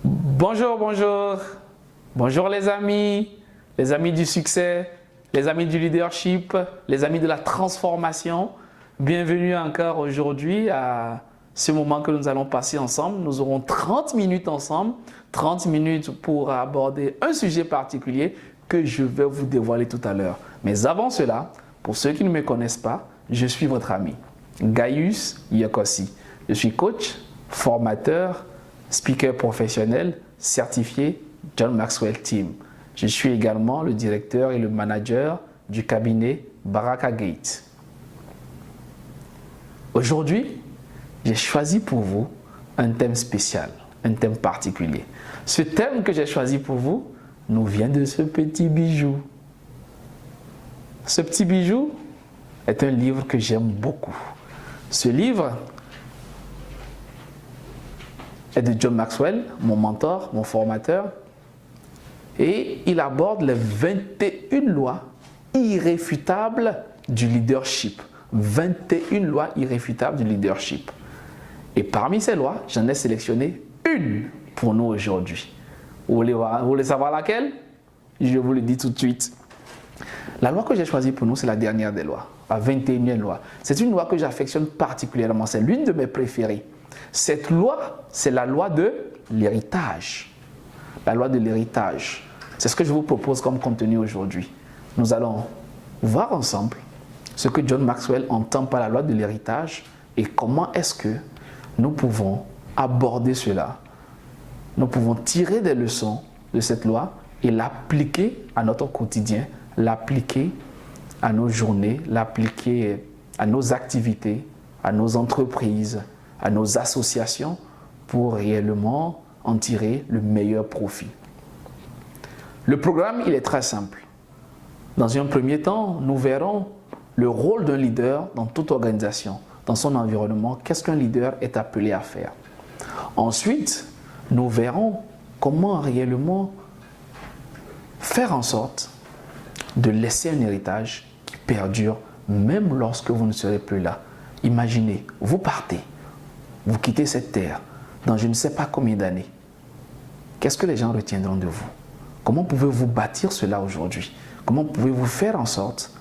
Bonjour, bonjour. Bonjour les amis du succès, les amis du leadership, les amis de la transformation. Bienvenue encore aujourd'hui à ce moment que nous allons passer ensemble. Nous aurons 30 minutes ensemble, 30 minutes pour aborder un sujet particulier que je vais vous dévoiler tout à l'heure. Mais avant cela, pour ceux qui ne me connaissent pas, je suis votre ami, Gaius Yokossi. Je suis coach, formateur, speaker professionnel, certifié John Maxwell Team. Je suis également le directeur et le manager du cabinet Baraka Gate. Aujourd'hui, j'ai choisi pour vous un thème spécial, un thème particulier. Ce thème que j'ai choisi pour vous nous vient de ce petit bijou. Ce petit bijou est un livre que j'aime beaucoup. Ce livre est de John Maxwell, mon mentor, mon formateur, et il aborde les 21 lois irréfutables du leadership. 21 lois irréfutables du leadership. Et parmi ces lois, j'en ai sélectionné une pour nous aujourd'hui. Vous voulez savoir laquelle? Je vous le dis tout de suite. La loi que j'ai choisie pour nous, c'est la dernière des lois, la 21e loi. C'est une loi que j'affectionne particulièrement, c'est l'une de mes préférées. Cette loi, c'est la loi de l'héritage. La loi de l'héritage. C'est ce que je vous propose comme contenu aujourd'hui. Nous allons voir ensemble ce que John Maxwell entend par la loi de l'héritage et comment est-ce que nous pouvons aborder cela. Nous pouvons tirer des leçons de cette loi et l'appliquer à notre quotidien, l'appliquer à nos journées, l'appliquer à nos activités, à nos entreprises, à nos associations pour réellement en tirer le meilleur profit. Le programme, il est très simple. Dans un premier temps, nous verrons le rôle d'un leader dans toute organisation, dans son environnement, qu'est-ce qu'un leader est appelé à faire. Ensuite, nous verrons comment réellement faire en sorte de laisser un héritage qui perdure même lorsque vous ne serez plus là. Imaginez, vous partez, vous quittez cette terre dans je ne sais pas combien d'années. Qu'est-ce que les gens retiendront de vous? Comment pouvez-vous bâtir cela aujourd'hui? Comment pouvez-vous faire en sorte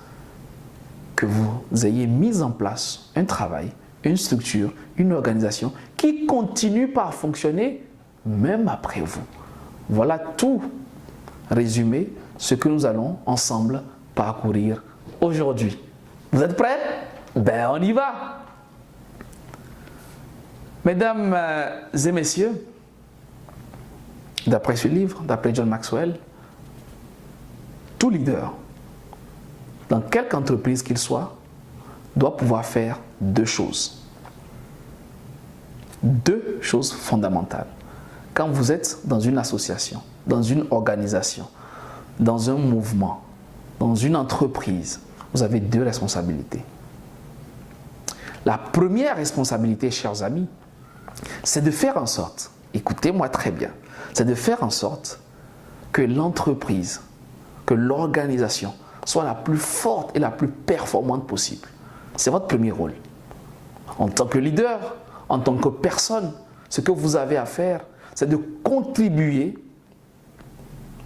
que vous ayez mis en place un travail, une structure, une organisation qui continue par fonctionner même après vous? Voilà tout résumé, ce que nous allons ensemble parcourir aujourd'hui. Vous êtes prêts? Ben on y va! Mesdames et messieurs, d'après ce livre, d'après John Maxwell, tout leader, dans quelque entreprise qu'il soit, doit pouvoir faire deux choses. Deux choses fondamentales. Quand vous êtes dans une association, dans une organisation, dans un mouvement, dans une entreprise, vous avez deux responsabilités. La première responsabilité, chers amis, c'est de faire en sorte, écoutez-moi très bien, c'est de faire en sorte que l'entreprise, que l'organisation soit la plus forte et la plus performante possible. C'est votre premier rôle. En tant que leader, en tant que personne, ce que vous avez à faire, c'est de contribuer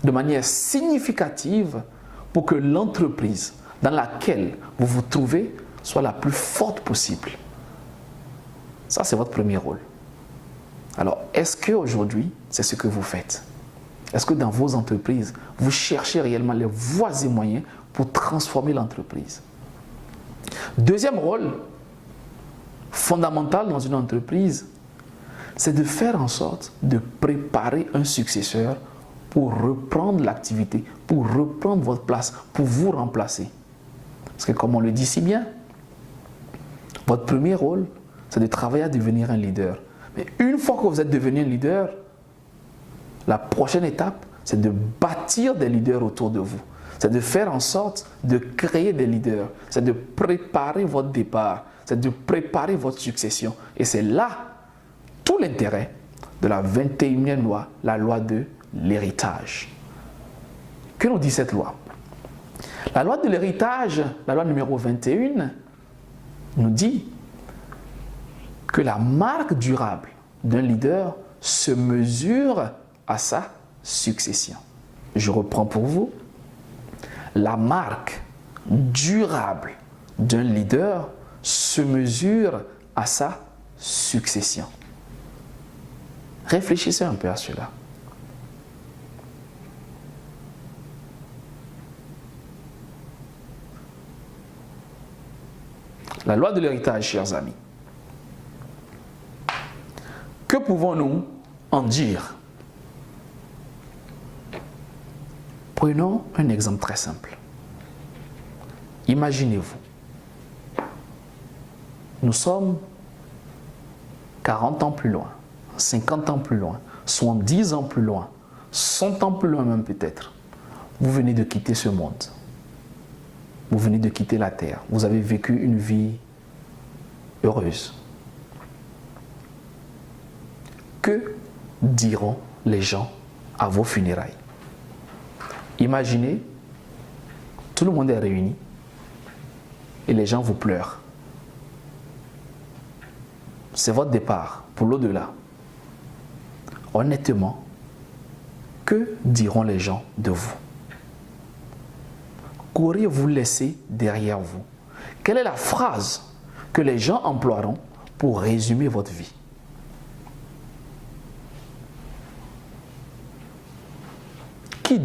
de manière significative pour que l'entreprise dans laquelle vous vous trouvez soit la plus forte possible. Ça, c'est votre premier rôle. Alors, est-ce qu'aujourd'hui, c'est ce que vous faites? Est-ce que dans vos entreprises, vous cherchez réellement les voies et moyens pour transformer l'entreprise? Deuxième rôle fondamental dans une entreprise, c'est de faire en sorte de préparer un successeur pour reprendre l'activité, pour reprendre votre place, pour vous remplacer. Parce que comme on le dit si bien, votre premier rôle, c'est de travailler à devenir un leader. Mais une fois que vous êtes devenu un leader, la prochaine étape, c'est de bâtir des leaders autour de vous. C'est de faire en sorte de créer des leaders. C'est de préparer votre départ. C'est de préparer votre succession. Et c'est là tout l'intérêt de la 21e loi, la loi de l'héritage. Que nous dit cette loi? La loi de l'héritage, la loi numéro 21, nous dit que la marque durable d'un leader se mesure à sa succession. Je reprends pour vous. La marque durable d'un leader se mesure à sa succession. Réfléchissez un peu à cela. La loi de l'héritage, chers amis. Que pouvons-nous en dire? Prenons un exemple très simple. Imaginez-vous, nous sommes 40 ans plus loin, 50 ans plus loin, 70 ans plus loin, 100 ans plus loin même peut-être. Vous venez de quitter ce monde. Vous venez de quitter la terre. Vous avez vécu une vie heureuse. Que diront les gens à vos funérailles? Imaginez, tout le monde est réuni et les gens vous pleurent. C'est votre départ pour l'au-delà. Honnêtement, que diront les gens de vous? Qu'auriez-vous laissé derrière vous? Quelle est la phrase que les gens emploieront pour résumer votre vie? Que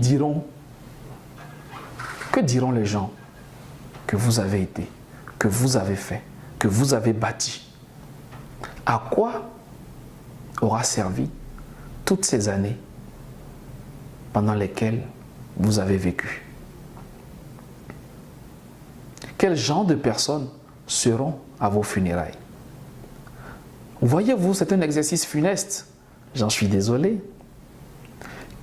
diront les gens que vous avez été, que vous avez fait, que vous avez bâti? À quoi aura servi toutes ces années pendant lesquelles vous avez vécu? Quel genre de personnes seront à vos funérailles? Voyez-vous, c'est un exercice funeste, j'en suis désolé,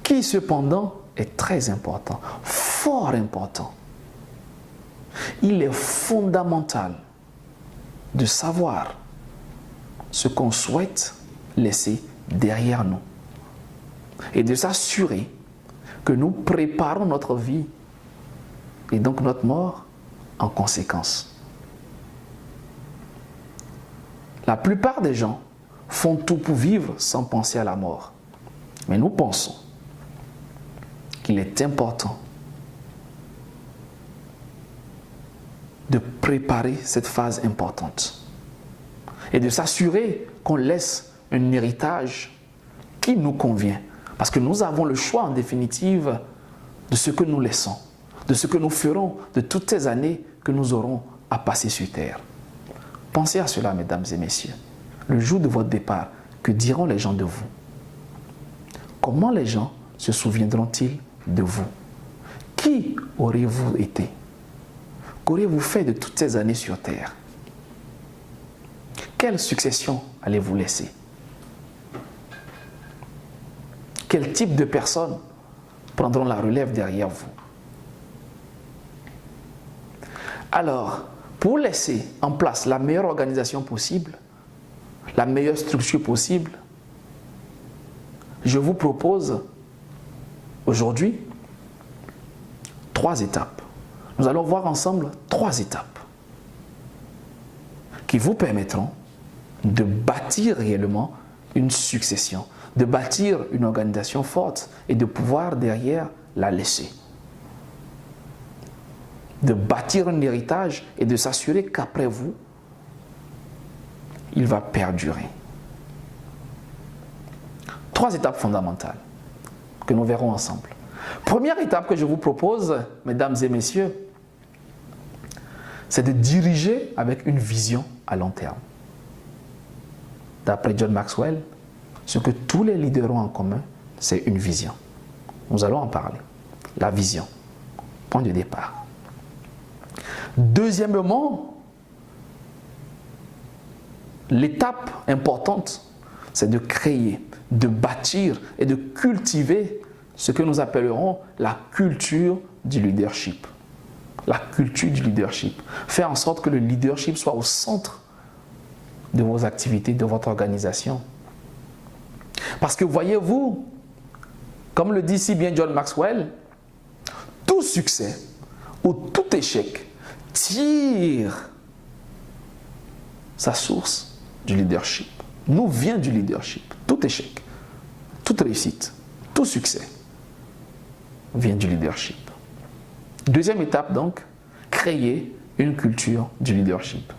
qui cependant est très important, fort important. Il est fondamental de savoir ce qu'on souhaite laisser derrière nous et de s'assurer que nous préparons notre vie et donc notre mort en conséquence. La plupart des gens font tout pour vivre sans penser à la mort. Mais nous pensons qu'il est important de préparer cette phase importante et de s'assurer qu'on laisse un héritage qui nous convient. Parce que nous avons le choix en définitive de ce que nous laissons, de ce que nous ferons de toutes ces années que nous aurons à passer sur terre. Pensez à cela, mesdames et messieurs. Le jour de votre départ, que diront les gens de vous? Comment les gens se souviendront-ils de vous? Qui auriez-vous été? Qu'auriez-vous fait de toutes ces années sur terre? Quelle succession allez-vous laisser? Quel type de personnes prendront la relève derrière vous? Alors, pour laisser en place la meilleure organisation possible, la meilleure structure possible, je vous propose aujourd'hui 3 étapes. Nous allons voir ensemble 3 étapes qui vous permettront de bâtir réellement une succession, de bâtir une organisation forte et de pouvoir derrière la laisser. De bâtir un héritage et de s'assurer qu'après vous, il va perdurer. 3 étapes fondamentales que nous verrons ensemble. Première étape que je vous propose, mesdames et messieurs, c'est de diriger avec une vision à long terme. D'après John Maxwell, ce que tous les leaders ont en commun, c'est une vision. Nous allons en parler. La vision, point de départ. Deuxièmement, l'étape importante, c'est de créer, de bâtir et de cultiver ce que nous appellerons la culture du leadership. La culture du leadership. Faire en sorte que le leadership soit au centre de vos activités, de votre organisation. Parce que voyez-vous, comme le dit si bien John Maxwell, tout succès ou tout échec tire sa source du leadership. Nous vient du leadership. Tout échec, toute réussite, Tout succès vient du leadership. Deuxième étape donc, créer une culture du leadership.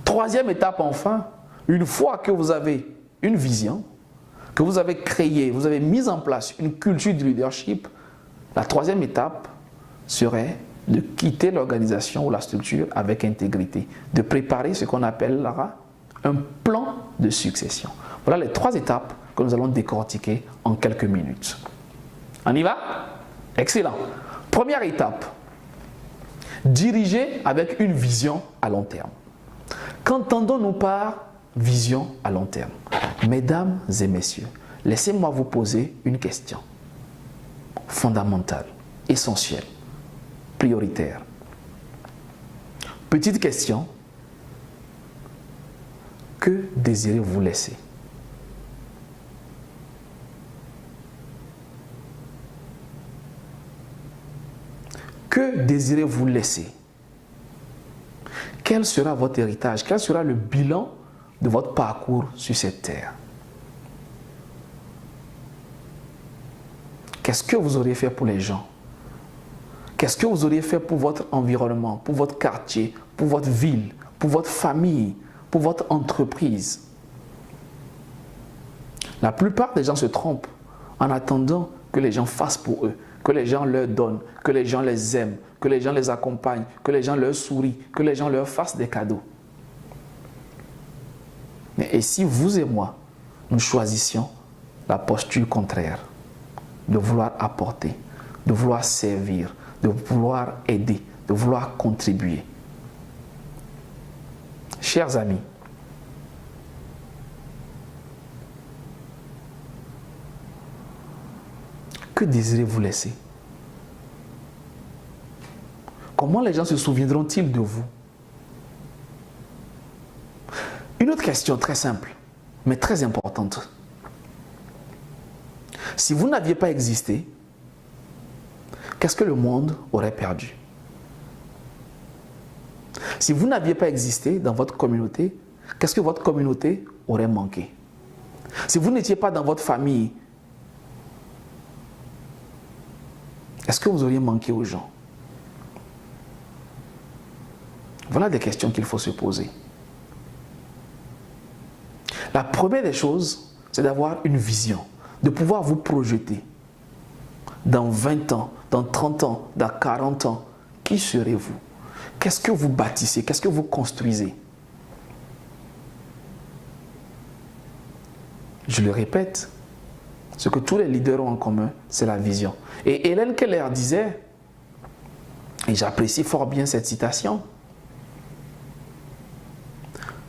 Troisième étape enfin, une fois que vous avez une vision, que vous avez créé, vous avez mis en place une culture du leadership, la troisième étape serait de quitter l'organisation ou la structure avec intégrité, de préparer ce qu'on appellera un plan de succession. Voilà les trois étapes que nous allons décortiquer en quelques minutes. On y va? Excellent. Première étape, diriger avec une vision à long terme. Qu'entendons-nous par vision à long terme? Mesdames et messieurs, laissez-moi vous poser une question fondamentale, essentielle, prioritaire. Petite question, que désirez-vous laisser? Que désirez-vous laisser? Quel sera votre héritage? Quel sera le bilan de votre parcours sur cette terre? Qu'est-ce que vous auriez fait pour les gens? Qu'est-ce que vous auriez fait pour votre environnement, pour votre quartier, pour votre ville, pour votre famille, pour votre entreprise? La plupart des gens se trompent en attendant que les gens fassent pour eux, que les gens leur donnent, que les gens les aiment, que les gens les accompagnent, que les gens leur sourient, que les gens leur fassent des cadeaux. Mais et si vous et moi, nous choisissions la posture contraire, de vouloir apporter, de vouloir servir, de vouloir aider, de vouloir contribuer? Chers amis, que désirez-vous laisser? Comment les gens se souviendront-ils de vous? Une autre question très simple, mais très importante. Si vous n'aviez pas existé, qu'est-ce que le monde aurait perdu? Si vous n'aviez pas existé dans votre communauté, qu'est-ce que votre communauté aurait manqué? Si vous n'étiez pas dans votre famille, est-ce que vous auriez manqué aux gens? Voilà des questions qu'il faut se poser. La première des choses, c'est d'avoir une vision, de pouvoir vous projeter. Dans 20 ans, dans 30 ans, dans 40 ans, qui serez-vous? Qu'est-ce que vous bâtissez? Qu'est-ce que vous construisez? Je le répète, ce que tous les leaders ont en commun, c'est la vision. Et Hélène Keller disait, et j'apprécie fort bien cette citation,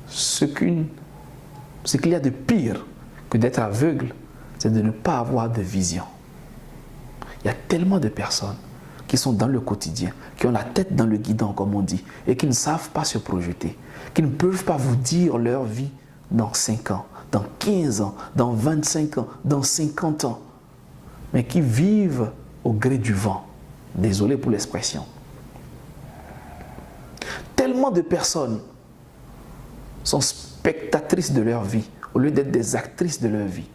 ce qu'il y a de pire que d'être aveugle, c'est de ne pas avoir de vision. Il y a tellement de personnes qui sont dans le quotidien, qui ont la tête dans le guidon, comme on dit, et qui ne savent pas se projeter, qui ne peuvent pas vous dire leur vie dans 5 ans, dans 15 ans, dans 25 ans, dans 50 ans, mais qui vivent au gré du vent. Désolé pour l'expression. Tellement de personnes sont spectatrices de leur vie au lieu d'être des actrices de leur vie.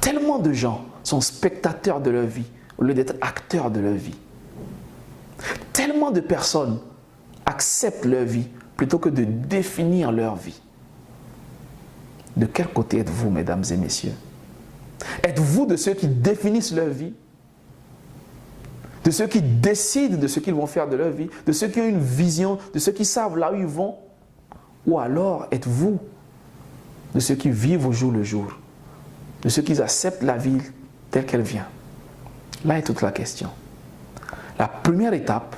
Tellement de gens sont spectateurs de leur vie au lieu d'être acteurs de leur vie. Tellement de personnes acceptent leur vie plutôt que de définir leur vie. De quel côté êtes-vous, mesdames et messieurs? Êtes-vous de ceux qui définissent leur vie? De ceux qui décident de ce qu'ils vont faire de leur vie? De ceux qui ont une vision? De ceux qui savent là où ils vont? Ou alors êtes-vous de ceux qui vivent au jour le jour? De ceux qui acceptent la vie telle qu'elle vient? Là est toute la question. La première étape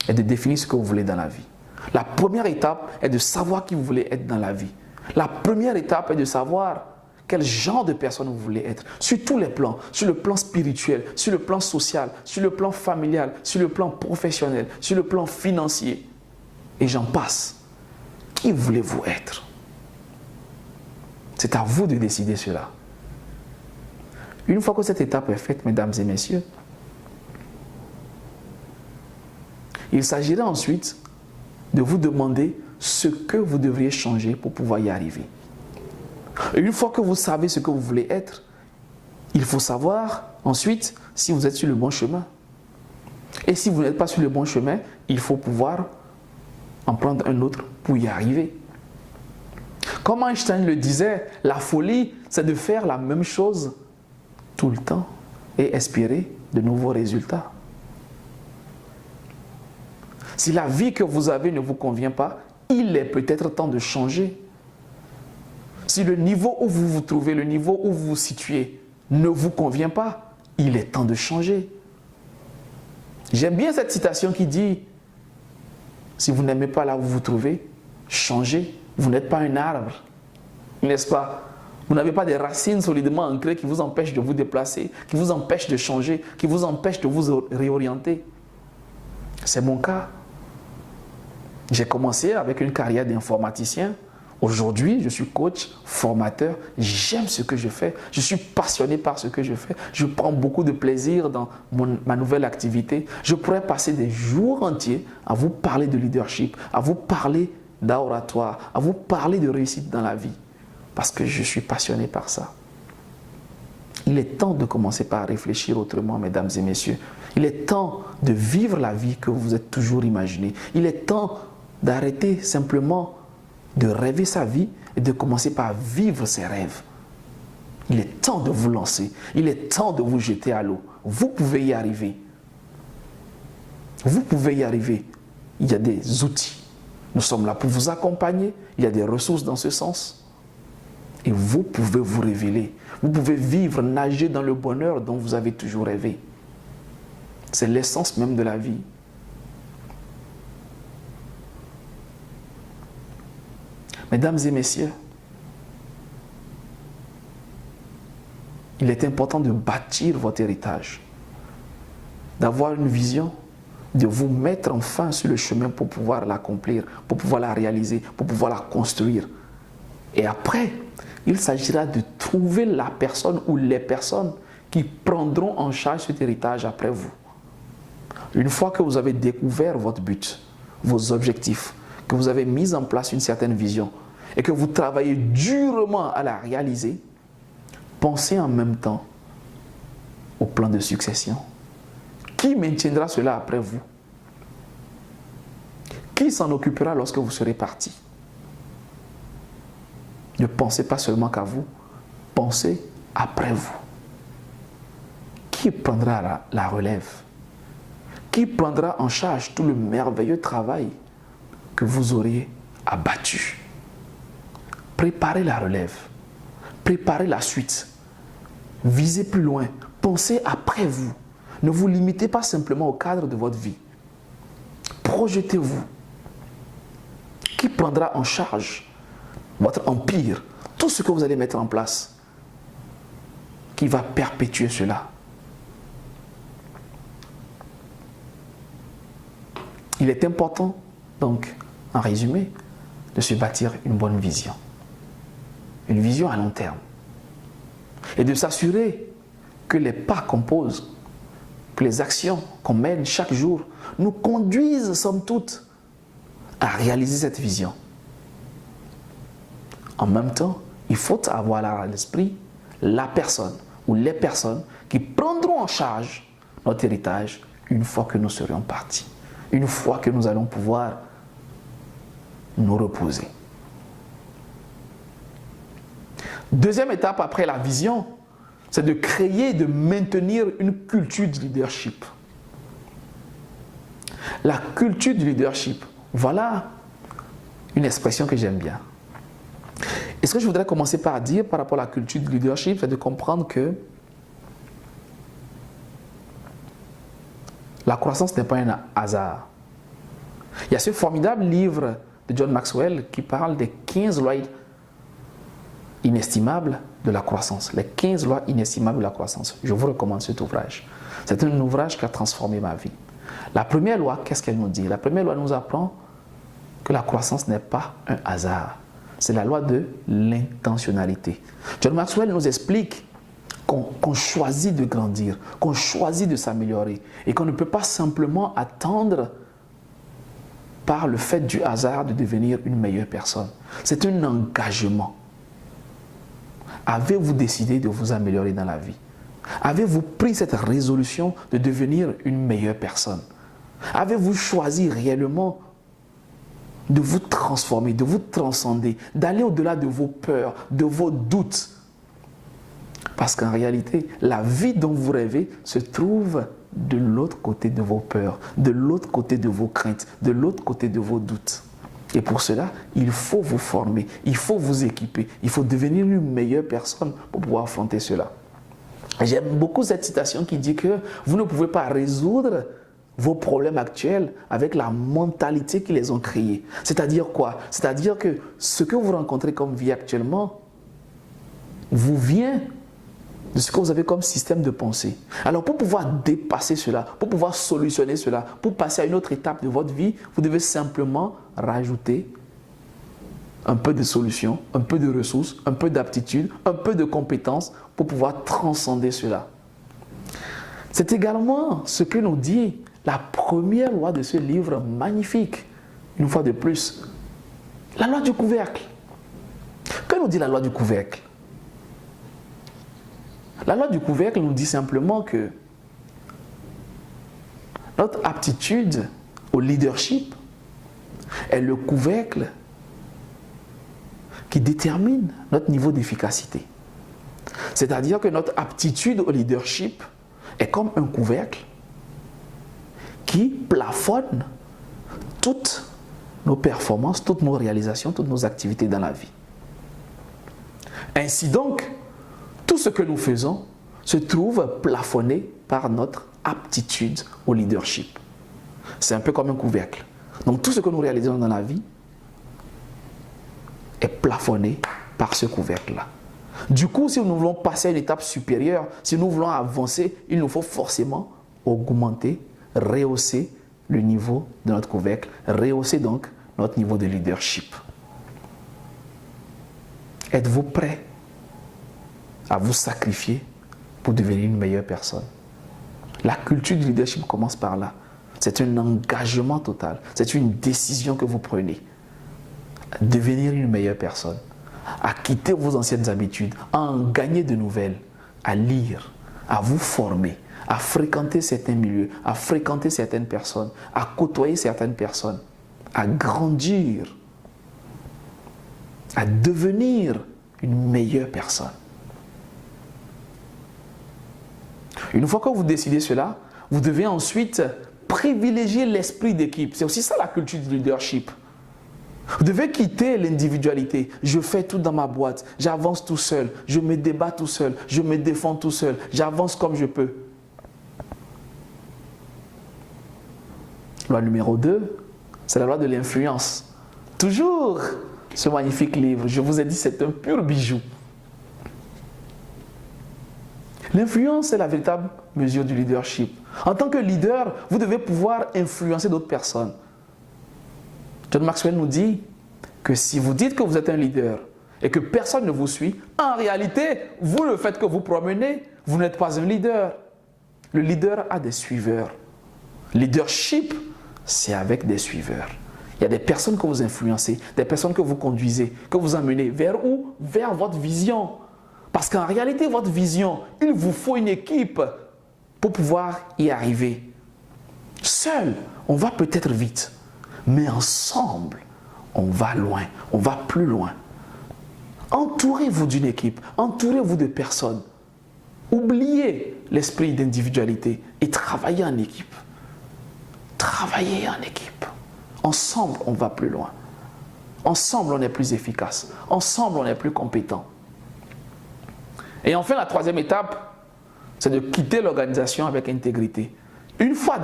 est de définir ce que vous voulez dans la vie. La première étape est de savoir qui vous voulez être dans la vie. La première étape est de savoir quel genre de personne vous voulez être. Sur tous les plans, sur le plan spirituel, sur le plan social, sur le plan familial, sur le plan professionnel, sur le plan financier. Et j'en passe. Qui voulez-vous être? C'est à vous de décider cela. Une fois que cette étape est faite, mesdames et messieurs, il s'agira ensuite de vous demander ce que vous devriez changer pour pouvoir y arriver. Et une fois que vous savez ce que vous voulez être, Il faut savoir ensuite si vous êtes sur le bon chemin. Et si vous n'êtes pas sur le bon chemin, il faut pouvoir en prendre un autre pour y arriver. Comme Einstein le disait, la folie, c'est de faire la même chose tout le temps et espérer de nouveaux résultats. Si la vie que vous avez ne vous convient pas, il est peut-être temps de changer. Si le niveau où vous vous trouvez, le niveau où vous vous situez ne vous convient pas, il est temps de changer. J'aime bien cette citation qui dit « Si vous n'aimez pas là où vous vous trouvez, changez. Vous n'êtes pas un arbre. » N'est-ce pas? Vous n'avez pas des racines solidement ancrées qui vous empêchent de vous déplacer, qui vous empêchent de changer, qui vous empêchent de vous réorienter. C'est mon cas. J'ai commencé avec une carrière d'informaticien. Aujourd'hui, je suis coach, formateur. J'aime ce que je fais. Je suis passionné par ce que je fais. Je prends beaucoup de plaisir dans ma nouvelle activité. Je pourrais passer des jours entiers à vous parler de leadership, à vous parler d'oratoire, à vous parler de réussite dans la vie. Parce que je suis passionné par ça. Il est temps de commencer par réfléchir autrement, mesdames et messieurs. Il est temps de vivre la vie que vous êtes toujours imaginée. Il est temps d'arrêter simplement de rêver sa vie et de commencer par vivre ses rêves. Il est temps de vous lancer. Il est temps de vous jeter à l'eau. Vous pouvez y arriver. Vous pouvez y arriver. Il y a des outils. Nous sommes là pour vous accompagner. Il y a des ressources dans ce sens. Et vous pouvez vous révéler. Vous pouvez vivre, nager dans le bonheur dont vous avez toujours rêvé. C'est l'essence même de la vie. Mesdames et messieurs, il est important de bâtir votre héritage, d'avoir une vision, de vous mettre enfin sur le chemin pour pouvoir l'accomplir, pour pouvoir la réaliser, pour pouvoir la construire. Et après, il s'agira de trouver la personne ou les personnes qui prendront en charge cet héritage après vous. Une fois que vous avez découvert votre but, vos objectifs, que vous avez mis en place une certaine vision et que vous travaillez durement à la réaliser, pensez en même temps au plan de succession. Qui maintiendra cela après vous? Qui s'en occupera lorsque vous serez parti? Ne pensez pas seulement qu'à vous, pensez après vous. Qui prendra la relève? Qui prendra en charge tout le merveilleux travail que vous auriez abattu? Préparez la relève, préparez la suite, visez plus loin, pensez après vous. Ne vous limitez pas simplement au cadre de votre vie. Projetez-vous. Qui prendra en charge votre empire, tout ce que vous allez mettre en place, qui va perpétuer cela? Il est important, donc, en résumé, de se bâtir une bonne vision. Une vision à long terme. Et de s'assurer que les pas qu'on pose, que les actions qu'on mène chaque jour, nous conduisent, somme toute, à réaliser cette vision. En même temps, il faut avoir à l'esprit la personne ou les personnes qui prendront en charge notre héritage une fois que nous serons partis. Une fois que nous allons pouvoir nous reposer. Deuxième étape après la vision, c'est de créer et de maintenir une culture du leadership. La culture du leadership, voilà une expression que j'aime bien. Et ce que je voudrais commencer par dire par rapport à la culture du leadership, c'est de comprendre que la croissance n'est pas un hasard. Il y a ce formidable livre de John Maxwell qui parle des 15 lois inestimables de la croissance. Les 15 lois inestimables de la croissance. Je vous recommande cet ouvrage. C'est un ouvrage qui a transformé ma vie. La première loi, qu'est-ce qu'elle nous dit? La première loi nous apprend que la croissance n'est pas un hasard. C'est la loi de l'intentionnalité. John Maxwell nous explique qu'on choisit de grandir, qu'on choisit de s'améliorer et qu'on ne peut pas simplement attendre par le fait du hasard de devenir une meilleure personne. C'est un engagement. Avez-vous décidé de vous améliorer dans la vie? Avez-vous pris cette résolution de devenir une meilleure personne? Avez-vous choisi réellement de vous transformer, de vous transcender, d'aller au-delà de vos peurs, de vos doutes? Parce qu'en réalité, la vie dont vous rêvez se trouve de l'autre côté de vos peurs, de l'autre côté de vos craintes, de l'autre côté de vos doutes. Et pour cela, il faut vous former, il faut vous équiper, il faut devenir une meilleure personne pour pouvoir affronter cela. J'aime beaucoup cette citation qui dit que vous ne pouvez pas résoudre vos problèmes actuels avec la mentalité qui les ont créés. C'est-à-dire quoi? C'est-à-dire que ce que vous rencontrez comme vie actuellement vous vient de ce que vous avez comme système de pensée. Alors pour pouvoir dépasser cela, pour pouvoir solutionner cela, pour passer à une autre étape de votre vie, vous devez simplement rajouter un peu de solutions, un peu de ressources, un peu d'aptitude, un peu de compétences pour pouvoir transcender cela. C'est également ce que nous dit la première loi de ce livre magnifique, une fois de plus. La loi du couvercle. Que nous dit la loi du couvercle? La loi du couvercle nous dit simplement que notre aptitude au leadership est le couvercle qui détermine notre niveau d'efficacité. C'est-à-dire que notre aptitude au leadership est comme un couvercle qui plafonne toutes nos performances, toutes nos réalisations, toutes nos activités dans la vie. Ainsi donc, tout ce que nous faisons se trouve plafonné par notre aptitude au leadership. C'est un peu comme un couvercle. Donc tout ce que nous réalisons dans la vie est plafonné par ce couvercle-là. Du coup, si nous voulons passer à une étape supérieure, si nous voulons avancer, il nous faut forcément augmenter, rehausser le niveau de notre couvercle, rehausser donc notre niveau de leadership. Êtes-vous prêt à vous sacrifier pour devenir une meilleure personne? La culture du leadership commence par là. C'est un engagement total. C'est une décision que vous prenez. À devenir une meilleure personne. À quitter vos anciennes habitudes. À en gagner de nouvelles. À lire. À vous former. À fréquenter certains milieux. À fréquenter certaines personnes. À côtoyer certaines personnes. À grandir. À devenir une meilleure personne. Une fois que vous décidez cela, vous devez ensuite privilégier l'esprit d'équipe. C'est aussi ça la culture du leadership. Vous devez quitter l'individualité. Je fais tout dans ma boîte, j'avance tout seul, je me débats tout seul, je me défends tout seul, j'avance comme je peux. Loi numéro 2, c'est la loi de l'influence. Toujours ce magnifique livre, je vous ai dit, c'est un pur bijou. L'influence est la véritable mesure du leadership. En tant que leader, vous devez pouvoir influencer d'autres personnes. John Maxwell nous dit que si vous dites que vous êtes un leader et que personne ne vous suit, en réalité, vous, le fait que vous promenez, vous n'êtes pas un leader. Le leader a des suiveurs. Leadership, c'est avec des suiveurs. Il y a des personnes que vous influencez, des personnes que vous conduisez, que vous emmenez vers où? Vers votre vision. Parce qu'en réalité, votre vision, il vous faut une équipe pour pouvoir y arriver. Seul, on va peut-être vite, mais ensemble, on va loin, on va plus loin. Entourez-vous d'une équipe, entourez-vous de personnes. Oubliez l'esprit d'individualité et travaillez en équipe. Travaillez en équipe. Ensemble, on va plus loin. Ensemble, on est plus efficace. Ensemble, on est plus compétent. Et enfin, la troisième étape, c'est de quitter l'organisation avec intégrité. Une fois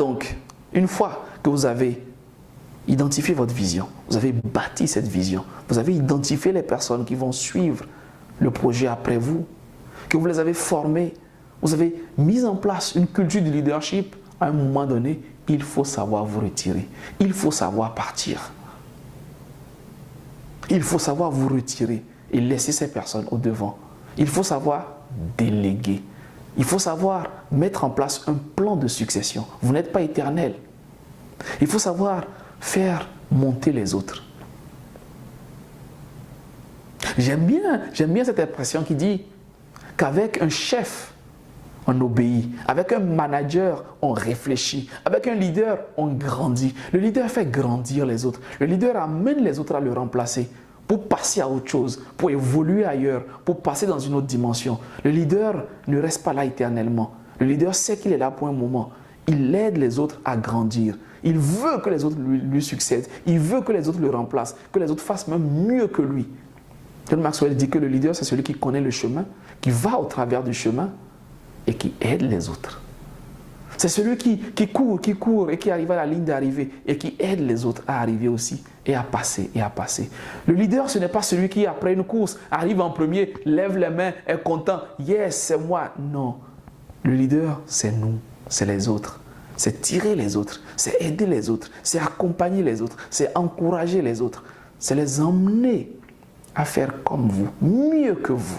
que vous avez identifié votre vision, vous avez bâti cette vision, vous avez identifié les personnes qui vont suivre le projet après vous, que vous les avez formées, vous avez mis en place une culture de leadership, à un moment donné, il faut savoir vous retirer. Il faut savoir partir. Il faut savoir vous retirer et laisser ces personnes au devant. Il faut savoir déléguer. Il faut savoir mettre en place un plan de succession. Vous n'êtes pas éternel. Il faut savoir faire monter les autres. J'aime bien cette expression qui dit qu'avec un chef, on obéit. Avec un manager, on réfléchit. Avec un leader, on grandit. Le leader fait grandir les autres. Le leader amène les autres à le remplacer pour passer à autre chose, pour évoluer ailleurs, pour passer dans une autre dimension. Le leader ne reste pas là éternellement. Le leader sait qu'il est là pour un moment. Il aide les autres à grandir. Il veut que les autres lui succèdent. Il veut que les autres le remplacent, que les autres fassent même mieux que lui. John Maxwell dit que le leader, c'est celui qui connaît le chemin, qui va au travers du chemin et qui aide les autres. C'est celui qui court et qui arrive à la ligne d'arrivée et qui aide les autres à arriver aussi et à passer et à passer. Le leader, ce n'est pas celui qui, après une course, arrive en premier, lève les mains, est content. Yes, c'est moi. Non. Le leader, c'est nous, c'est les autres. C'est tirer les autres, c'est aider les autres, c'est accompagner les autres, c'est encourager les autres, c'est les emmener à faire comme vous, mieux que vous.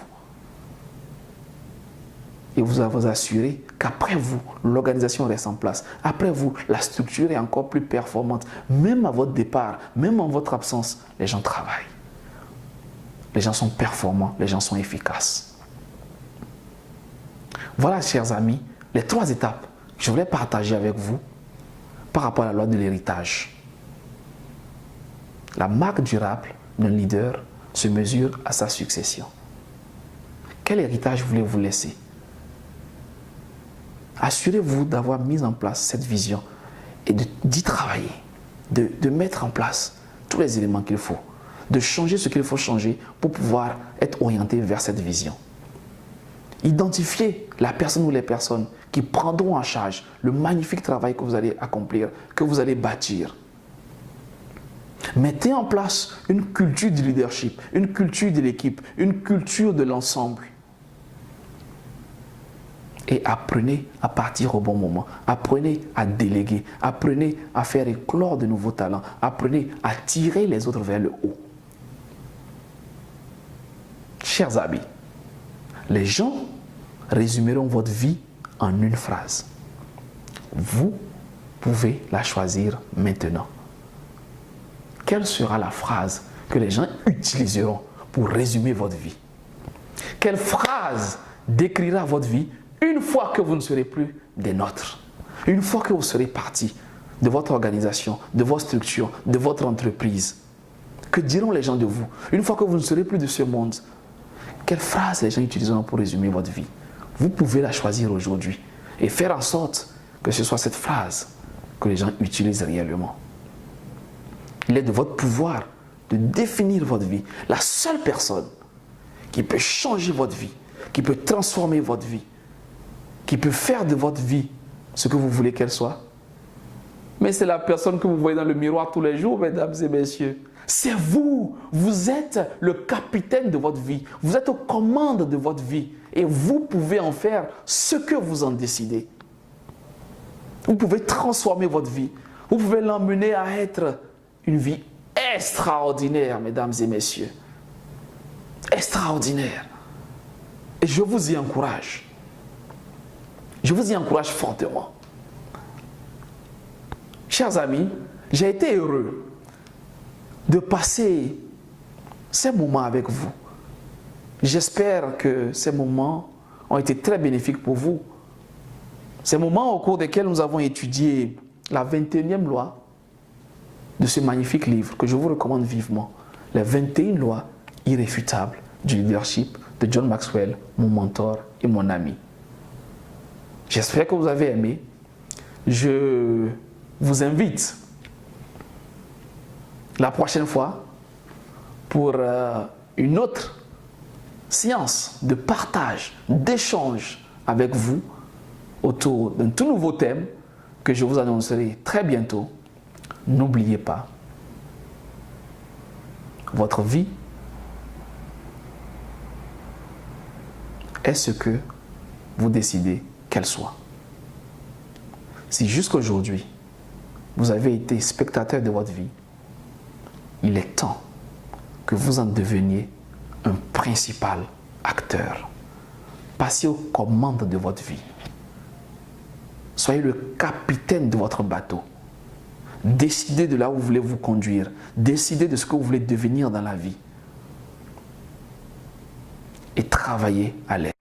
Et vous assurer qu'après vous, l'organisation reste en place. Après vous, la structure est encore plus performante. Même à votre départ, même en votre absence, les gens travaillent. Les gens sont performants, les gens sont efficaces. Voilà, chers amis, les 3 étapes que je voulais partager avec vous par rapport à la loi de l'héritage. La marque durable d'un leader se mesure à sa succession. Quel héritage voulez-vous laisser? Assurez-vous d'avoir mis en place cette vision et d'y travailler, de mettre en place tous les éléments qu'il faut, de changer ce qu'il faut changer pour pouvoir être orienté vers cette vision. Identifiez la personne ou les personnes qui prendront en charge le magnifique travail que vous allez accomplir, que vous allez bâtir. Mettez en place une culture du leadership, une culture de l'équipe, une culture de l'ensemble. Et apprenez à partir au bon moment. Apprenez à déléguer. Apprenez à faire éclore de nouveaux talents. Apprenez à tirer les autres vers le haut. Chers amis, les gens résumeront votre vie en une phrase. Vous pouvez la choisir maintenant. Quelle sera la phrase que les gens utiliseront pour résumer votre vie? Quelle phrase décrira votre vie une fois que vous ne serez plus des nôtres? Une fois que vous serez parti de votre organisation, de votre structure, de votre entreprise? Que diront les gens de vous? Une fois que vous ne serez plus de ce monde, quelle phrase les gens utiliseront pour résumer votre vie? Vous pouvez la choisir aujourd'hui et faire en sorte que ce soit cette phrase que les gens utilisent réellement. Il est de votre pouvoir de définir votre vie. La seule personne qui peut changer votre vie, qui peut transformer votre vie, qui peut faire de votre vie ce que vous voulez qu'elle soit, mais c'est la personne que vous voyez dans le miroir tous les jours, mesdames et messieurs. C'est vous. Vous êtes le capitaine de votre vie. Vous êtes aux commandes de votre vie. Et vous pouvez en faire ce que vous en décidez. Vous pouvez transformer votre vie. Vous pouvez l'emmener à être une vie extraordinaire, mesdames et messieurs. Extraordinaire. Et je vous y encourage. Je vous y encourage fortement. Chers amis, j'ai été heureux de passer ces moments avec vous. J'espère que ces moments ont été très bénéfiques pour vous. Ces moments au cours desquels nous avons étudié la 21e loi de ce magnifique livre que je vous recommande vivement. Les 21 lois irréfutables du leadership de John Maxwell, mon mentor et mon ami. J'espère que vous avez aimé. Je vous invite la prochaine fois pour une autre séance de partage, d'échange avec vous autour d'un tout nouveau thème que je vous annoncerai très bientôt. N'oubliez pas, votre vie est ce que vous décidez qu'elle soit. Si jusqu'aujourd'hui, vous avez été spectateur de votre vie, il est temps que vous en deveniez un principal acteur. Passez aux commandes de votre vie. Soyez le capitaine de votre bateau. Décidez de là où vous voulez vous conduire. Décidez de ce que vous voulez devenir dans la vie. Et travaillez à l'aide.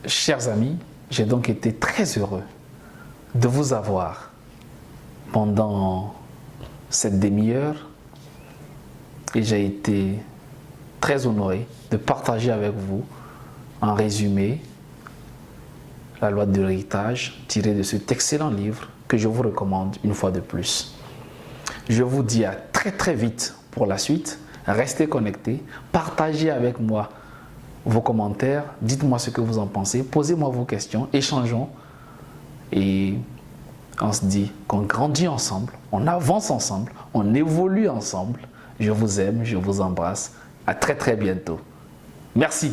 Chers amis, J'ai donc été très heureux de vous avoir pendant cette demi-heure et j'ai été très honoré de partager avec vous en résumé la loi de l'héritage tirée de cet excellent livre que je vous recommande une fois de plus. Je vous dis à très très vite pour la suite. Restez connectés, partagez avec moi vos commentaires, dites-moi ce que vous en pensez, posez-moi vos questions, échangeons et on se dit qu'on grandit ensemble, on avance ensemble, on évolue ensemble. Je vous aime, je vous embrasse. À très très bientôt. Merci.